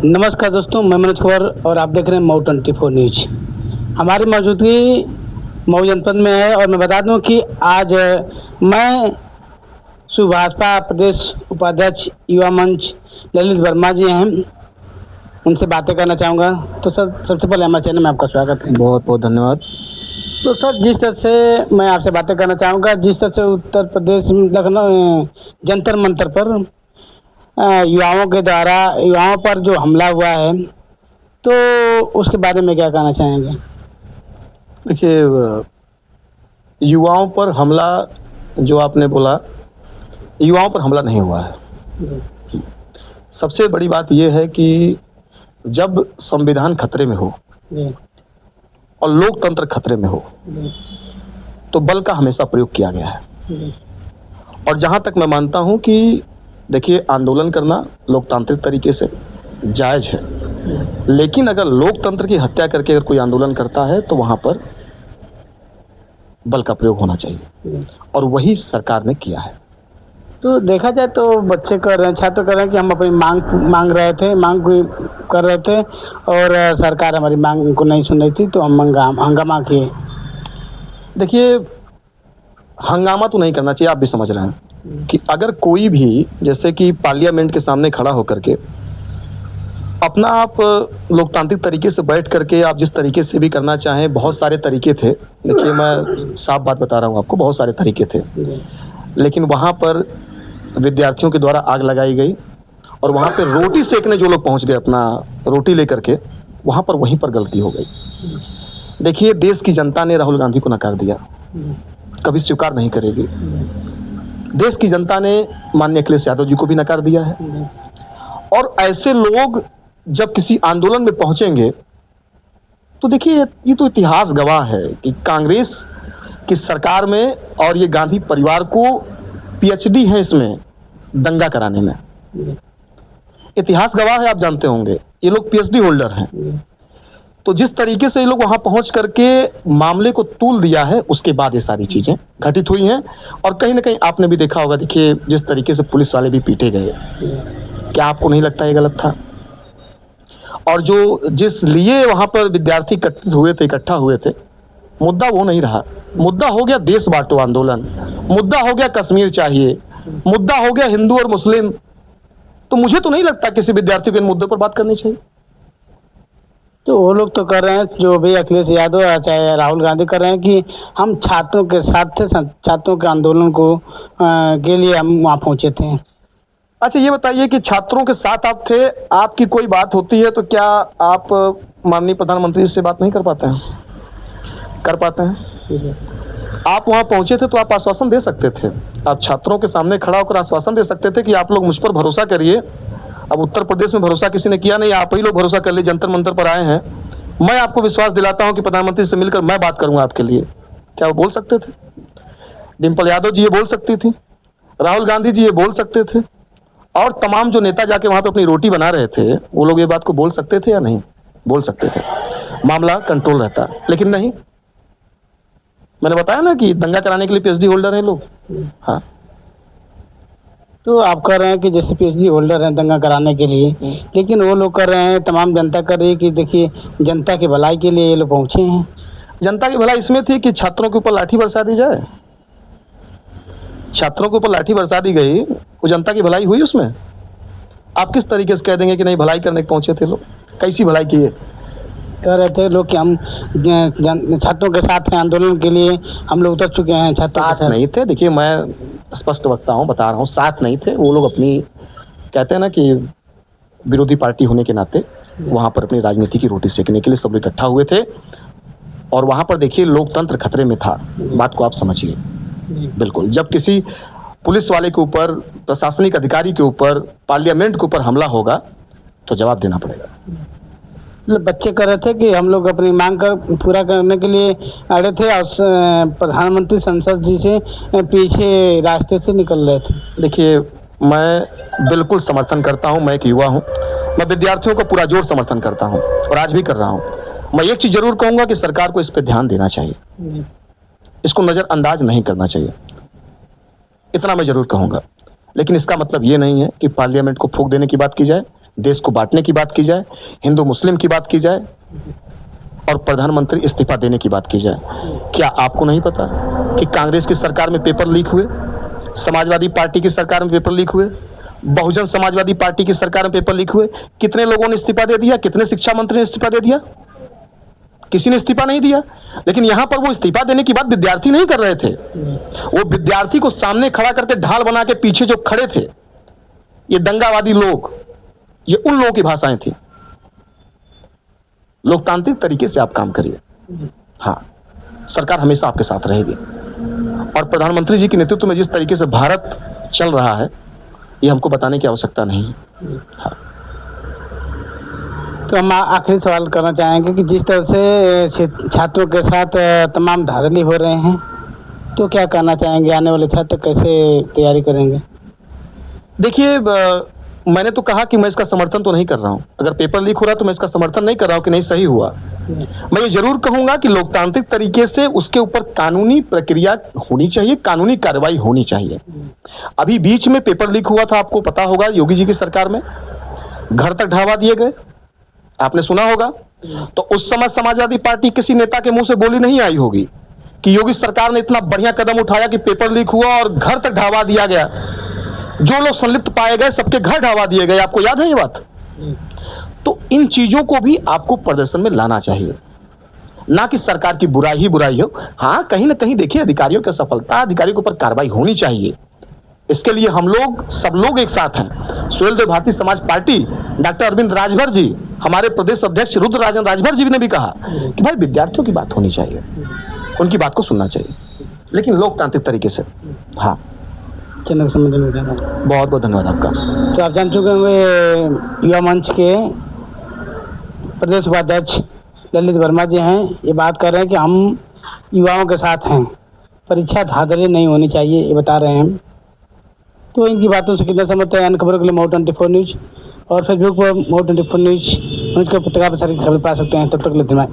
नमस्कार दोस्तों, मैं मनोज कुमार और आप देख रहे हैं मऊ 24 न्यूज। हमारी मौजूदगी मऊ जनपद में है और मैं बता दूं कि आज मैं भाजपा प्रदेश उपाध्यक्ष युवा मंच ललित वर्मा जी हैं, उनसे बातें करना चाहूँगा। तो सर, सबसे पहले हमारे चैनल में आपका स्वागत है। बहुत बहुत धन्यवाद। तो सर, जिस तरह से मैं आपसे बातें करना चाहूँगा, जिस तरह से उत्तर प्रदेश लखनऊ जंतर मंतर पर युवाओं के द्वारा युवाओं पर जो हमला हुआ है, तो उसके बारे में क्या कहना चाहेंगे? देखिए, युवाओं पर हमला जो आपने बोला, युवाओं पर हमला नहीं हुआ है। सबसे बड़ी बात यह है कि जब संविधान खतरे में हो और लोकतंत्र खतरे में हो तो बल का हमेशा प्रयोग किया गया है। और जहाँ तक मैं मानता हूँ कि देखिए, आंदोलन करना लोकतांत्रिक तरीके से जायज़ है, लेकिन अगर लोकतंत्र की हत्या करके अगर कोई आंदोलन करता है तो वहाँ पर बल का प्रयोग होना चाहिए, और वही सरकार ने किया है। तो देखा जाए तो बच्चे कर रहे हैं, छात्र कर रहे हैं कि हम अपनी मांग कर रहे थे और सरकार हमारी मांग को नहीं सुन रही थी, तो हम हंगामा किए। देखिए, हंगामा तो नहीं करना चाहिए। आप भी समझ रहे हैं कि अगर कोई भी, जैसे कि पार्लियामेंट के सामने खड़ा होकर के अपना आप लोकतांत्रिक तरीके से बैठ करके आप जिस तरीके से भी करना चाहें, बहुत सारे तरीके थे। देखिए, मैं साफ बात बता रहा हूँ आपको, बहुत सारे तरीके थे, लेकिन वहाँ पर विद्यार्थियों के द्वारा आग लगाई गई और वहाँ पर रोटी सेकने जो लोग पहुँच गए अपना रोटी लेकर के, वहाँ पर वहीं पर गलती हो गई। देखिए, देश की जनता ने राहुल गांधी को नकार दिया, कभी स्वीकार नहीं करेगी। देश की जनता ने माननीय अखिलेश यादव जी को भी नकार दिया है। और ऐसे लोग जब किसी आंदोलन में पहुंचेंगे तो देखिए, ये तो इतिहास गवाह है कि कांग्रेस की सरकार में और ये गांधी परिवार को पीएचडी है इसमें दंगा कराने में। इतिहास गवाह है, आप जानते होंगे, ये लोग पीएचडी होल्डर हैं। तो जिस तरीके से ये लोग वहां पहुंच करके मामले को तूल दिया है, उसके बाद ये सारी चीजें घटित हुई हैं। और कहीं ना कहीं आपने भी देखा होगा, देखिए जिस तरीके से पुलिस वाले भी पीटे गए, क्या आपको नहीं लगता ये गलत था? और जो जिस लिए वहां पर विद्यार्थी इकट्ठा हुए थे, मुद्दा वो नहीं रहा। मुद्दा हो गया देश बांटो आंदोलन, मुद्दा हो गया कश्मीर चाहिए, मुद्दा हो गया हिंदू और मुस्लिम। तो मुझे तो नहीं लगता किसी विद्यार्थी को इन मुद्दों पर बात करनी चाहिए। तो वो लोग तो कर रहे हैं, जो भी अखिलेश यादव चाहे राहुल गांधी कर रहे हैं कि हम छात्रों के साथ थे, छात्रों के आंदोलन को के लिए हम वहाँ पहुँचे थे। अच्छा, ये बताइए कि छात्रों के साथ आप थे, आपकी कोई बात होती है तो क्या आप माननीय प्रधानमंत्री से बात नहीं कर पाते हैं? कर पाते हैं। आप वहाँ पहुँचे थे तो आप आश्वासन दे सकते थे, आप छात्रों के सामने खड़ा होकर आश्वासन दे सकते थे कि आप लोग मुझ पर भरोसा करिए। अब उत्तर प्रदेश में भरोसा किसी ने किया नहीं, आप ही लोग भरोसा कर लिए, जंतर मंतर पर आए हैं। मैं आपको विश्वास दिलाता हूं कि प्रधानमंत्री से मिलकर मैं बात करूंगा आपके लिए। क्या वो बोल सकते थे? डिम्पल यादव जी ये बोल सकती थी, राहुल गांधी जी ये बोल सकते थे, और तमाम जो नेता जाके वहां पे अपनी रोटी बना रहे थे, वो लोग ये बात को बोल सकते थे या नहीं बोल सकते थे? मामला कंट्रोल रहता, लेकिन नहीं। मैंने बताया ना कि दंगा कराने के लिए पीएचडी होल्डर हैं लोग। हाँ, तो आप कह रहे हैं कि जैसे पीएचडी होल्डर हैं दंगा कराने के लिए, लेकिन वो लोग कर रहे हैं, तमाम जनता कर रही है कि देखिए जनता की भलाई के लिए ये लोग पहुँचे हैं। जनता की भलाई इसमें थी कि छात्रों के ऊपर लाठी बरसा दी जाए। छात्रों के ऊपर लाठी बरसा दी गई, वो जनता की भलाई हुई उसमें? आप किस तरीके से कह देंगे कि नहीं भलाई करने पहुंचे थे लोग? कैसी भलाई की है? कह रहे थे लोग कि हम छात्रों के साथ हैं, आंदोलन के लिए हम लोग उतर चुके हैं। छात्रों साथ नहीं थे। देखिए, मैं स्पष्ट वक्ता हूँ, बता रहा हूँ, साथ नहीं थे वो लोग। अपनी कहते हैं ना कि विरोधी पार्टी होने के नाते वहाँ पर अपनी राजनीति की रोटी सेकने के लिए सब इकट्ठा हुए थे। और वहाँ पर देखिए, लोकतंत्र खतरे में था, बात को आप समझिए। बिल्कुल, जब किसी पुलिस वाले के ऊपर, प्रशासनिक अधिकारी के ऊपर, पार्लियामेंट के ऊपर हमला होगा तो जवाब देना पड़ेगा। बच्चे कह रहे थे कि हम लोग अपनी मांग का पूरा करने के लिए अड़े थे और प्रधानमंत्री संसद जी से पीछे रास्ते से निकल रहे थे। देखिए, मैं बिल्कुल समर्थन करता हूं, मैं एक युवा हूं, मैं विद्यार्थियों को पूरा जोर समर्थन करता हूं और आज भी कर रहा हूं। मैं एक चीज़ जरूर कहूंगा कि सरकार को इस पर ध्यान देना चाहिए, इसको नज़रअंदाज नहीं करना चाहिए, इतना मैं जरूर कहूंगा। लेकिन इसका मतलब ये नहीं है कि पार्लियामेंट को फूंक देने की बात की जाए। देश को बांटने की बात की जाए, हिंदू मुस्लिम की बात की जाए और प्रधानमंत्री इस्तीफा देने की बात की जाए। क्या आपको नहीं पता कि कांग्रेस की सरकार में पेपर लीक हुए, समाजवादी पार्टी की सरकार में पेपर लीक हुए, बहुजन समाजवादी पार्टी की सरकार में पेपर लीक हुए? कितने लोगों ने इस्तीफा दे दिया? कितने शिक्षा मंत्री ने इस्तीफा दे दिया? किसी ने इस्तीफा नहीं दिया। लेकिन यहां पर वो इस्तीफा देने की बात विद्यार्थी नहीं कर रहे थे, वो विद्यार्थी को सामने खड़ा करके ढाल बना के पीछे जो खड़े थे, ये दंगावादी लोग, ये उन लोगों की भाषाएं थी। लोकतांत्रिक तरीके से आप काम करिए। हाँ, सरकार हमेशा आपके साथ रहेगी और प्रधानमंत्री जी के नेतृत्व में जिस तरीके से भारत चल रहा है, ये हमको बताने की आवश्यकता नहीं है। हाँ। तो हम आखिरी सवाल करना चाहेंगे कि जिस तरह से छात्रों के साथ तमाम धांधली हो रहे हैं, तो क्या कहना चाहेंगे, आने वाले छात्र कैसे तैयारी करेंगे? देखिए, मैंने तो कहा कि मैं इसका समर्थन तो नहीं कर रहा हूं। अगर पेपर लीक हो रहा है तो मैं इसका समर्थन नहीं कर रहा हूं कि नहीं, सही हुआ। मैं ये जरूर कहूंगा कि लोकतांत्रिक तरीके से उसके ऊपर कानूनी प्रक्रिया होनी चाहिए, कानूनी कार्रवाई होनी चाहिए। अभी बीच में पेपर लीक हुआ था, आपको पता होगा, योगी जी की सरकार में घर तक ढावा दिए गए, आपने सुना होगा। तो उस समय समाजवादी पार्टी किसी नेता के मुंह से बोली नहीं आई होगी कि योगी सरकार ने इतना बढ़िया कदम उठाया कि पेपर लीक हुआ और घर तक ढावा दिया गया, जो लोग संलिप्त पाए गए सबके घर ढावा दिए गए। आपको याद है ये बात? तो इन चीजों को भी आपको प्रदर्शन में लाना चाहिए, ना कि सरकार की बुराई ही बुराई हो। हाँ, कहीं ना कहीं देखिए, अधिकारियों की सफलता, अधिकारियों के ऊपर कार्रवाई होनी चाहिए। इसके लिए हम लोग, सब लोग एक साथ हैं। सुहेल देव भारतीय समाज पार्टी, डॉक्टर अरविंद राजभर जी, हमारे प्रदेश अध्यक्ष रुद्रराजन राजभर जी ने भी कहा कि भाई विद्यार्थियों की बात होनी चाहिए, उनकी बात को सुनना चाहिए, लेकिन लोकतांत्रिक तरीके से। हाँ, बहुत बहुत धन्यवाद आपका। तो आप जान चुके होंगे युवा मंच के प्रदेश उपाध्यक्ष ललित वर्मा जी हैं, ये बात कर रहे हैं कि हम युवाओं के साथ हैं, परीक्षा धांधली नहीं होनी चाहिए, ये बता रहे हैं। तो इनकी बातों से कितना समझते हैं? अन्य खबरों के लिए Mou 24 न्यूज़ और फेसबुक पर Mou 24 न्यूज़ के पत्रकार प्रसारित खबर पा सकते हैं। तब तक के लिए धन्यवाद।